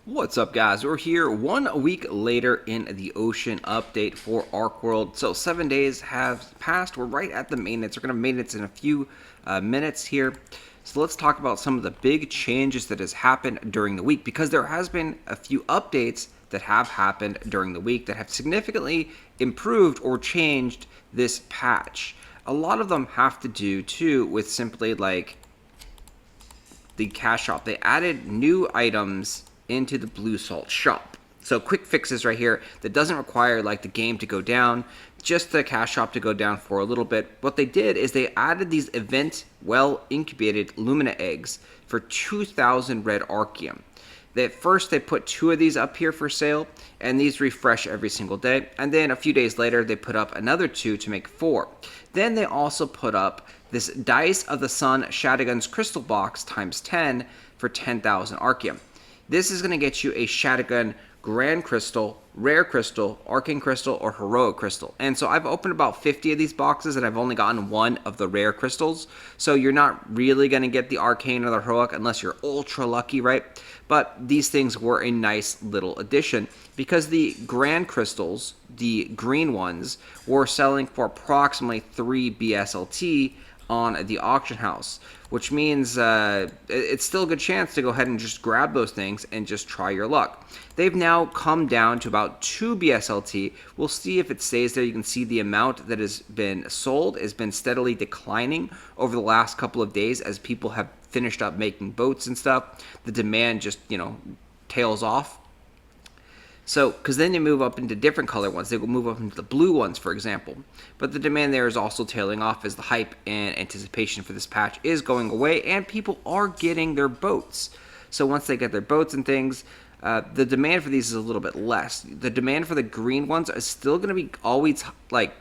What's up, guys? We're here 1 week later in the Ocean update for Archeworld. So 7 days have passed. We're right at the maintenance. We're going to have maintenance in a few minutes here. So let's talk about some of the big changes that has happened during the week, because there has been a few updates that have happened during the week that have significantly improved or changed this patch. A lot of them have to do too with simply like the cash shop. They added new items into the blue salt shop. So quick fixes right here that doesn't require like the game to go down, just the cash shop to go down for a little bit. What they did is they added these event well incubated Lumina eggs for 2,000 red Archeum. At first they put 2 of these up here for sale, and these refresh every single day, and then a few days later they put up another 2 to make 4. Then they also put up this Dice of the Sun Shadowgun's crystal box times 10 for 10,000 Archeum. This is going to get you a Shadowgun Grand Crystal, Rare Crystal, Arcane Crystal, or Heroic Crystal. And so I've opened about 50 of these boxes, and I've only gotten 1 of the Rare Crystals. So you're not really going to get the Arcane or the Heroic unless you're ultra lucky, right? But these things were a nice little addition, because the Grand Crystals, the green ones, were selling for approximately 3 BSLT on the auction house, which means it's still a good chance to go ahead and just grab those things and just try your luck. They've now come down to about 2 BSLT. We'll see if it stays there. You can see the amount that has been sold has been steadily declining over the last couple of days as people have finished up making boats and stuff. The demand just, tails off. So, because then they move up into different color ones. They will move up into the blue ones, for example. But the demand there is also tailing off as the hype and anticipation for this patch is going away, and people are getting their boats. So once they get their boats and things, the demand for these is a little bit less. The demand for the green ones is still going to be always like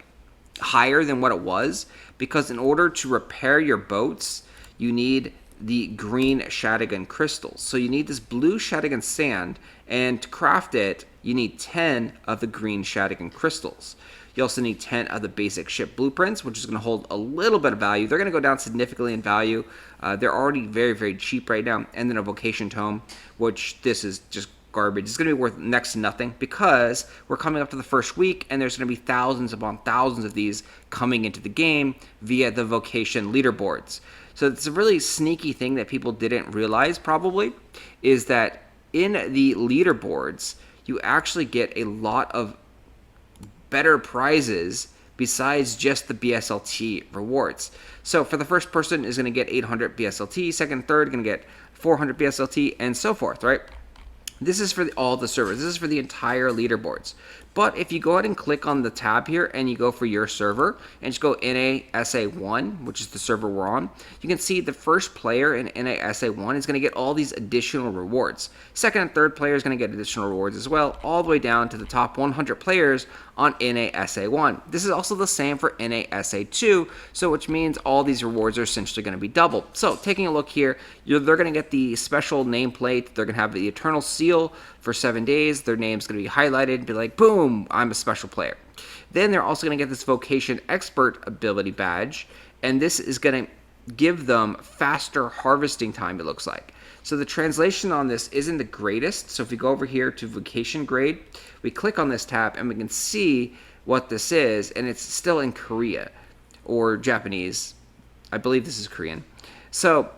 higher than what it was, because in order to repair your boats, you need the green Shadowgun crystals. So you need this blue Shadowgun sand, and to craft it, you need 10 of the green Shadowgun crystals. You also need 10 of the basic ship blueprints, which is going to hold a little bit of value. They're going to go down significantly in value. They're already very, very cheap right now. And then a vocation tome, which this is just garbage. It's going to be worth next to nothing, because we're coming up to the first week, and there's going to be thousands upon thousands of these coming into the game via the vocation leaderboards. So it's a really sneaky thing that people didn't realize probably, is that in the leaderboards, you actually get a lot of better prizes besides just the BSLT rewards. So for the first person is going to get 800 BSLT, second, third going to get 400 BSLT, and so forth, right? This is for all the servers. This is for the entire leaderboards. But if you go ahead and click on the tab here and you go for your server and just go NASA1, which is the server we're on, you can see the first player in NASA1 is going to get all these additional rewards. Second and third player is going to get additional rewards as well, all the way down to the top 100 players on NASA1. This is also the same for NASA2, so which means all these rewards are essentially going to be doubled. So taking a look here, they're going to get the special nameplate. They're going to have the Eternal Seal for 7 days. Their name's going to be highlighted, be like, boom, I'm a special player. Then they're also going to get this Vocation Expert ability badge, and this is going to give them faster harvesting time, it looks like. So the translation on this isn't the greatest. So if we go over here to Vocation Grade, we click on this tab and we can see what this is, and it's still in Korea or Japanese. I believe this is Korean. So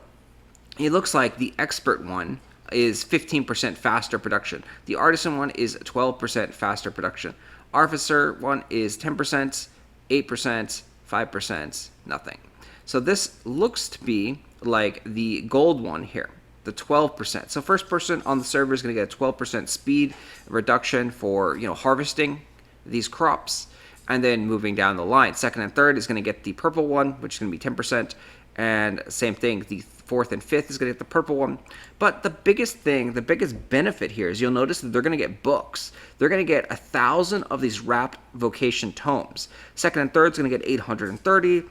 it looks like the Expert one is 15% faster production. The Artisan one is 12% faster production. Officer one is 10%, 8%, 5%, nothing. So this looks to be like the gold one here, the 12%. So first person on the server is going to get a 12% speed reduction for harvesting these crops, and then moving down the line. Second and third is going to get the purple one, which is going to be 10%, and same thing, the fourth and fifth is going to get the purple one. But the biggest thing, the biggest benefit here is you'll notice that they're going to get books. They're going to get 1,000 of these wrap vocation tomes. Second and third is going to get 830.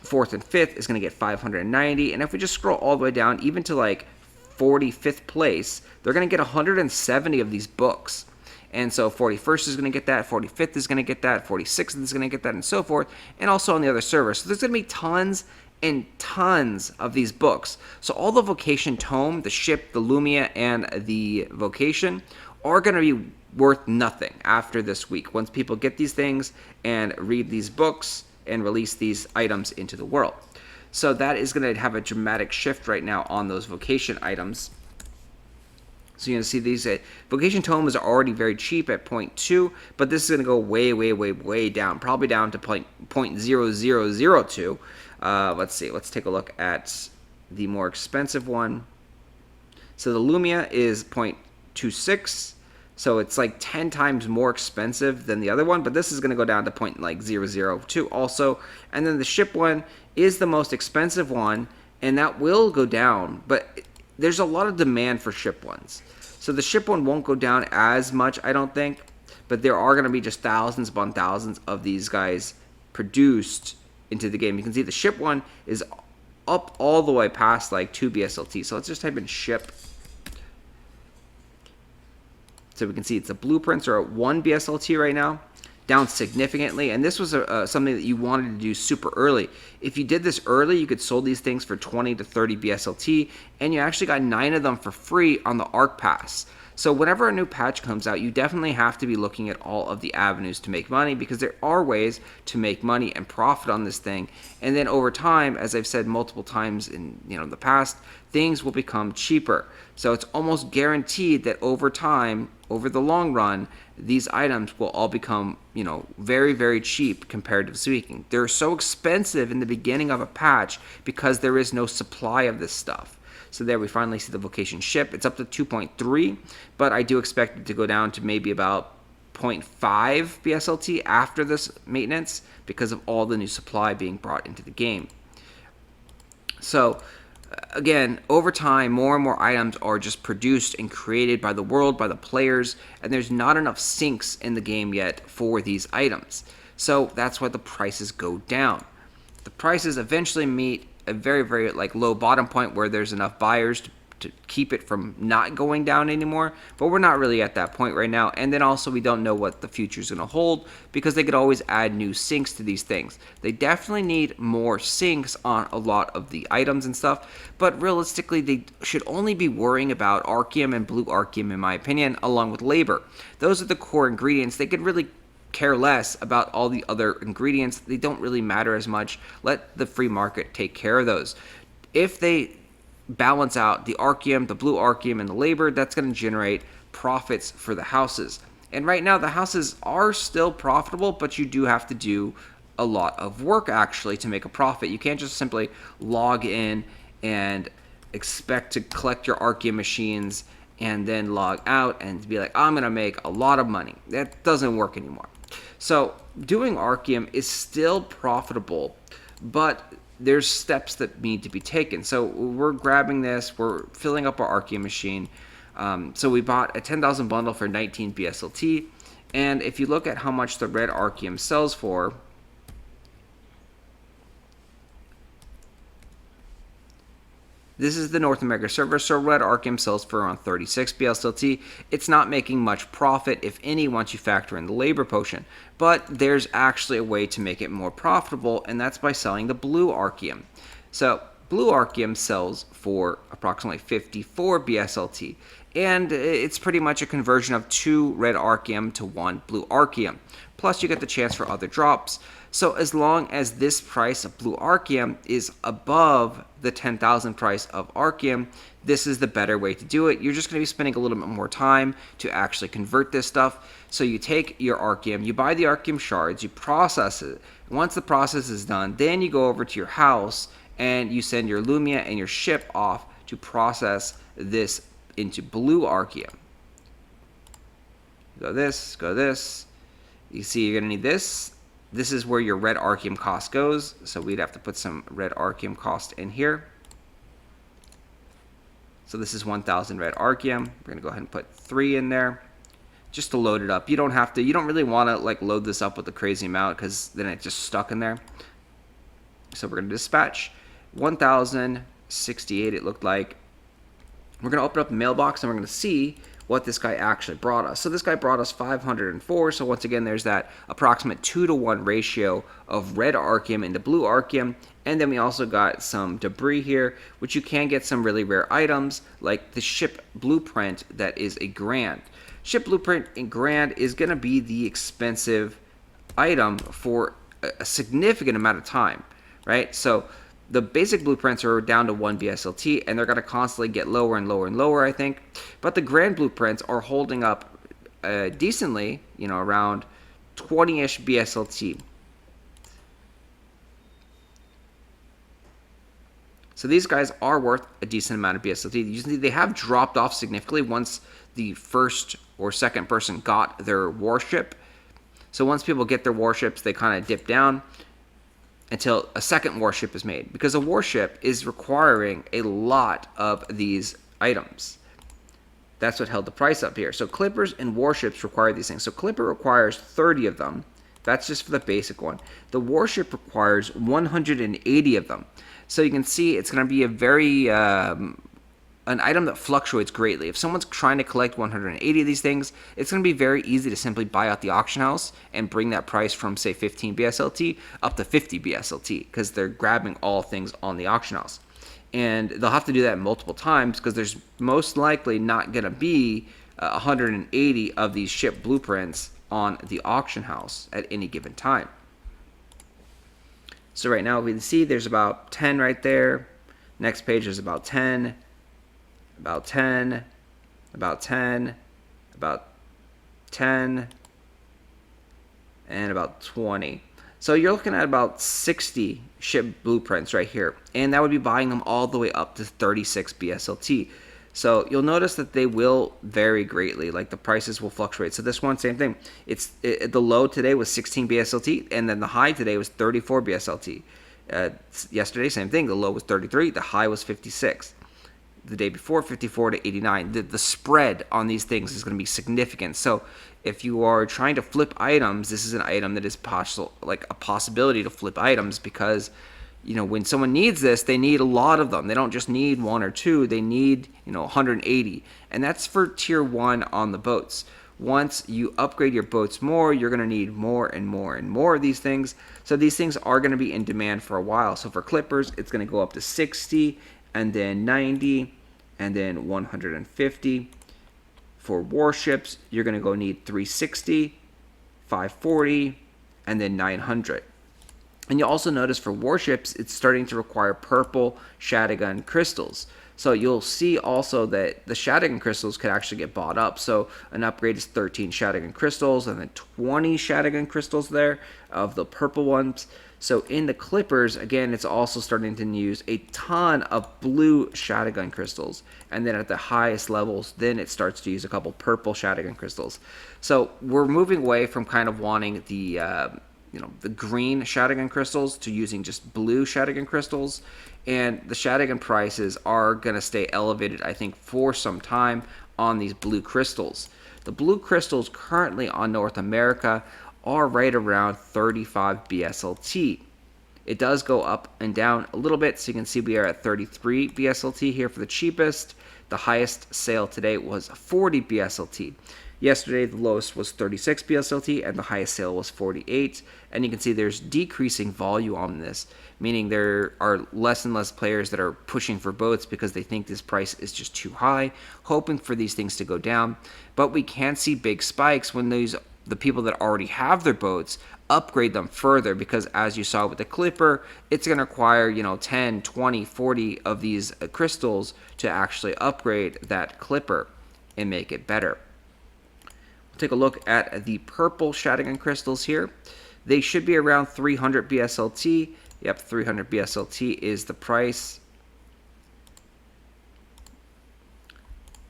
Fourth and fifth is going to get 590. And if we just scroll all the way down, even to like 45th place, they're going to get 170 of these books. And so 41st is going to get that, 45th is going to get that, 46th is going to get that, and so forth, and also on the other servers. So there's going to be tons and tons of these books. So all the vocation tome, the ship, the Lumia, and the vocation are going to be worth nothing after this week once people get these things and read these books and release these items into the world. So that is going to have a dramatic shift right now on those vocation items. So you're going to see these vocation tomes are already very cheap at 0.2, but this is going to go way down, probably down to 0.0002. Let's see. Let's take a look at the more expensive one. So the Lumia is 0.26. So it's like 10 times more expensive than the other one, but this is going to go down to 0.002 also. And then the ship one is the most expensive one, and that will go down, but there's a lot of demand for ship ones. So the ship one won't go down as much, I don't think, but there are going to be just thousands upon thousands of these guys produced into the game. You can see the ship one is up all the way past like 2 BSLT. So let's just type in ship. So we can see it's the blueprints are at 1 BSLT right now, down significantly. And this was something that you wanted to do super early. If you did this early, you could sold these things for 20 to 30 BSLT, and you actually got 9 of them for free on the Arc Pass. So whenever a new patch comes out, you definitely have to be looking at all of the avenues to make money, because there are ways to make money and profit on this thing. And then over time, as I've said multiple times in the past, things will become cheaper. So it's almost guaranteed that over time, over the long run, these items will all become, very cheap comparatively speaking. They're so expensive in the beginning of a patch because there is no supply of this stuff. So there we finally see the vocation ship. It's up to 2.3, but I do expect it to go down to maybe about 0.5 BSLT after this maintenance because of all the new supply being brought into the game. So again, over time, more and more items are just produced and created by the world, by the players, and there's not enough sinks in the game yet for these items. So that's why the prices go down. The prices eventually meet a very low bottom point where there's enough buyers to keep it from not going down anymore, but we're not really at that point right now. And then also we don't know what the future is going to hold, because they could always add new sinks to these things. They definitely need more sinks on a lot of the items and stuff, but realistically they should only be worrying about Archeum and Blue Archeum, in my opinion, along with labor. Those are the core ingredients. They could really care less about all the other ingredients. They don't really matter as much. Let the free market take care of those. If they balance out the Archeum, the Blue Archeum, and the labor, that's going to generate profits for the houses. And right now the houses are still profitable, but you do have to do a lot of work actually to make a profit. You can't just simply log in and expect to collect your Archeum machines and then log out and be like, I'm going to make a lot of money. That doesn't work anymore. So doing Archeum is still profitable, but there's steps that need to be taken. So we're grabbing this, we're filling up our Archeum machine. So we bought a 10,000 bundle for 19 BSLT, and if you look at how much the red Archeum sells for, this is the North America server, so red Archeum sells for around 36 BSLT. It's not making much profit, if any, once you factor in the labor potion. But there's actually a way to make it more profitable, and that's by selling the Blue Archeum. So Blue Archeum sells for approximately 54 BSLT, and it's pretty much a conversion of 2 red Archeum to 1 Blue Archeum. Plus you get the chance for other drops. So as long as this price of Blue Archeum is above the 10,000 price of Archeum, this is the better way to do it. You're just going to be spending a little bit more time to actually convert this stuff. So you take your Archeum, you buy the Archeum shards, you process it. Once the process is done, then you go over to your house and you send your Lumia and your ship off to process this into Blue Archeum. Go this. You see you're going to need this. This is where your red Archeum cost goes, so we'd have to put some red Archeum cost in here. So this is 1,000 red Archeum. We're going to go ahead and put 3 in there just to load it up. You don't have to, you don't really want to like load this up with a crazy amount, because then it's just stuck in there. So we're going to dispatch 1,068 it looked like. We're going to open up the mailbox and we're going to see what this guy actually brought us. So this guy brought us 504. So once again, there's that approximate 2-to-1 ratio of red arcium into blue arcium. And then we also got some debris here, which you can get some really rare items, like the ship blueprint that is a grand. Ship blueprint in grand is going to be the expensive item for a significant amount of time, right? So the basic blueprints are down to 1 BSLT, and they're going to constantly get lower and lower and lower, I think. But the grand blueprints are holding up decently, you know, around 20-ish BSLT. So these guys are worth a decent amount of BSLT. Usually they have dropped off significantly once the first or second person got their warship. So once people get their warships, they kind of dip down until a second warship is made, because a warship is requiring a lot of these items. That's what held the price up here. So clippers and warships require these things. So clipper requires 30 of them. That's just for the basic one. The warship requires 180 of them. So you can see it's going to be a very an item that fluctuates greatly. If someone's trying to collect 180 of these things, it's going to be very easy to simply buy out the auction house and bring that price from, say, 15 BSLT up to 50 BSLT, because they're grabbing all things on the auction house. And they'll have to do that multiple times, because there's most likely not going to be 180 of these ship blueprints on the auction house at any given time. So right now we can see there's about 10 right there. Next page is about 10, about 10, about 10, about 10, and about 20. So you're looking at about 60 ship blueprints right here, and that would be buying them all the way up to 36 BSLT. So you'll notice that they will vary greatly, like the prices will fluctuate. So this one, same thing. The low today was 16 BSLT, and then the high today was 34 BSLT. Yesterday, same thing. The low was 33, the high was 56. The day before, 54 to 89. The spread on these things is going to be significant. So if you are trying to flip items, this is an item that is possible, like a possibility to flip items, because you know, when someone needs this, they need a lot of them. They don't just need 1 or 2, they need, you know, 180. And that's for tier 1 on the boats. Once you upgrade your boats more, you're going to need more and more and more of these things. So these things are going to be in demand for a while. So for clippers, it's going to go up to 60, and then 90, and then 150. For warships, you're going to go need 360, 540, and then 900. And you'll also notice for warships, it's starting to require purple Shadowgun crystals. So you'll see also that the Shadowgun crystals could actually get bought up. So an upgrade is 13 Shadowgun crystals and then 20 Shadowgun crystals there of the purple ones. So in the clippers, again, it's also starting to use a ton of blue Shadowgun crystals. And then at the highest levels, then it starts to use a couple purple Shadowgun crystals. So we're moving away from kind of wanting the the green Shadowgun crystals to using just blue Shadowgun crystals, and the Shadowgun prices are going to stay elevated, I think, for some time on these blue crystals. The blue crystals currently on North America are right around 35 BSLT. It does go up and down a little bit, so you can see we are at 33 BSLT here for the cheapest. The highest sale today was 40 BSLT. Yesterday, the lowest was 36 BSLT, and the highest sale was 48. And you can see there's decreasing volume on this, meaning there are less and less players that are pushing for boats because they think this price is just too high, hoping for these things to go down. But we can see big spikes when the people that already have their boats upgrade them further, because as you saw with the clipper, it's going to require 10, 20, 40 of these crystals to actually upgrade that clipper and make it better. Take a look at the purple Shadowgun crystals here. They should be around 300 BSLT. Yep, 300 BSLT is the price.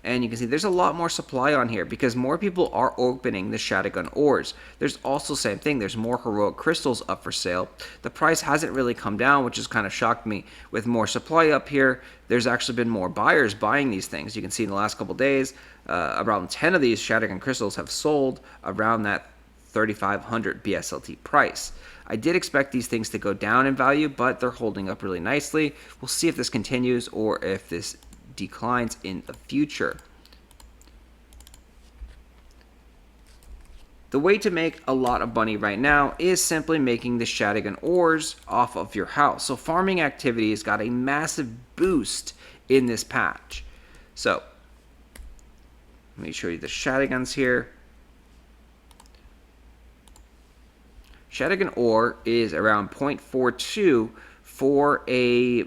And you can see there's a lot more supply on here because more people are opening the Shadowgun ores. There's also, same thing, there's more heroic crystals up for sale. The price hasn't really come down, which has kind of shocked me. With more supply up here, there's actually been more buyers buying these things. You can see in the last couple days, around 10 of these Shadowgun crystals have sold around that 3,500 BSLT price. I did expect these things to go down in value, but they're holding up really nicely. We'll see if this continues or if this declines in the future. the way to make a lot of money right now is simply making the Shadigan ores off of your house. So farming activities got a massive boost in this patch. So let me show you the Shadigans here. Shadigan ore is around 0.42 for a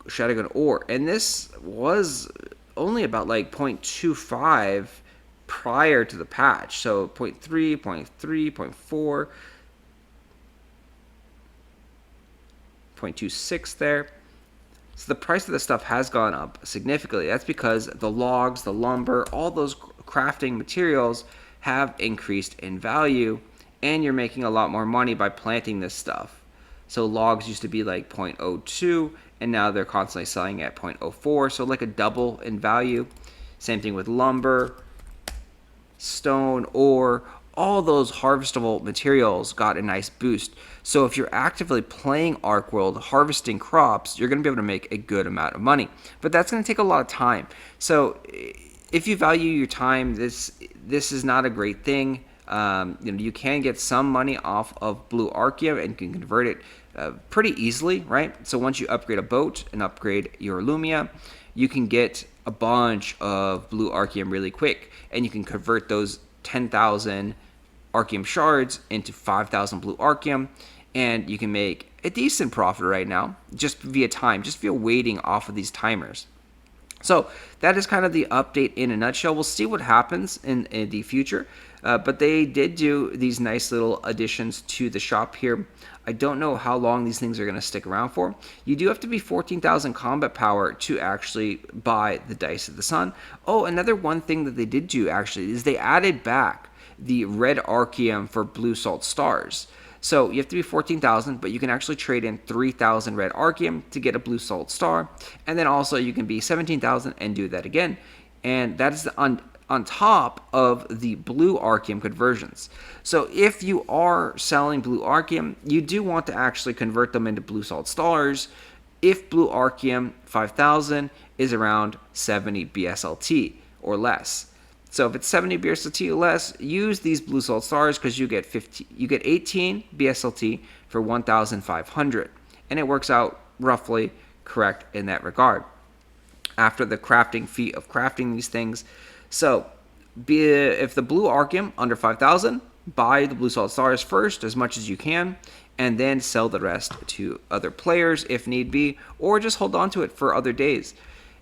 Shadigan ore, and this was only about like 0.25 prior to the patch. So 0.3, 0.3, 0.4, 0.26 there. So the price of the stuff has gone up significantly. That's because the logs, the lumber, all those crafting materials have increased in value, and you're making a lot more money by planting this stuff. So logs used to be like 0.02, and now they're constantly selling at 0.04, so like a double in value. Same thing with lumber, stone, ore. All those harvestable materials got a nice boost. So if you're actively playing Archeworld, harvesting crops, you're going to be able to make a good amount of money. But that's going to take a lot of time. So if you value your time, this is not a great thing. You can get some money off of blue archeum and can convert it pretty easily, right? So once you upgrade a boat and upgrade your Lumia, you can get a bunch of blue archeum really quick, and you can convert those 10,000 archeum shards into 5,000 blue archeum, and you can make a decent profit right now just via time, just via waiting off of these timers. So that is kind of the update in a nutshell. We'll see what happens in the future, but they did do these nice little additions to the shop here. I don't know how long these things are going to stick around for. You do have to be 14,000 combat power to actually buy the Dice of the Sun. Oh, another one thing that they did do actually is they added back the red archeum for blue salt stars. So you have to be 14,000, but you can actually trade in 3,000 red archeum to get a blue salt star. And then also you can be 17,000 and do that again. And that is on top of the blue archeum conversions. So if you are selling blue archeum, you do want to actually convert them into blue salt stars. If blue archeum 5,000 is around 70 BSLT or less. So if it's 70 BSLT or less, use these blue salt stars because you get 18 BSLT for 1,500, and it works out roughly correct in that regard. After the crafting fee of crafting these things, so if the blue archeum under 5,000, buy the blue salt stars first as much as you can, and then sell the rest to other players if need be, or just hold on to it for other days.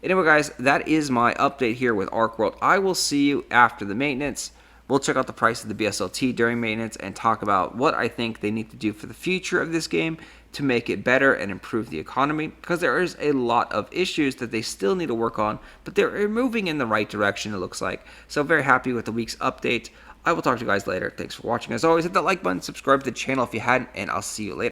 Anyway, guys, that is my update here with Archeworld. I will see you after the maintenance. We'll check out the price of the BSLT during maintenance and talk about what I think they need to do for the future of this game to make it better and improve the economy, because there is a lot of issues that they still need to work on, but they're moving in the right direction, it looks like. So very happy with the week's update. I will talk to you guys later. Thanks for watching. As always, hit that like button, subscribe to the channel if you hadn't, and I'll see you later.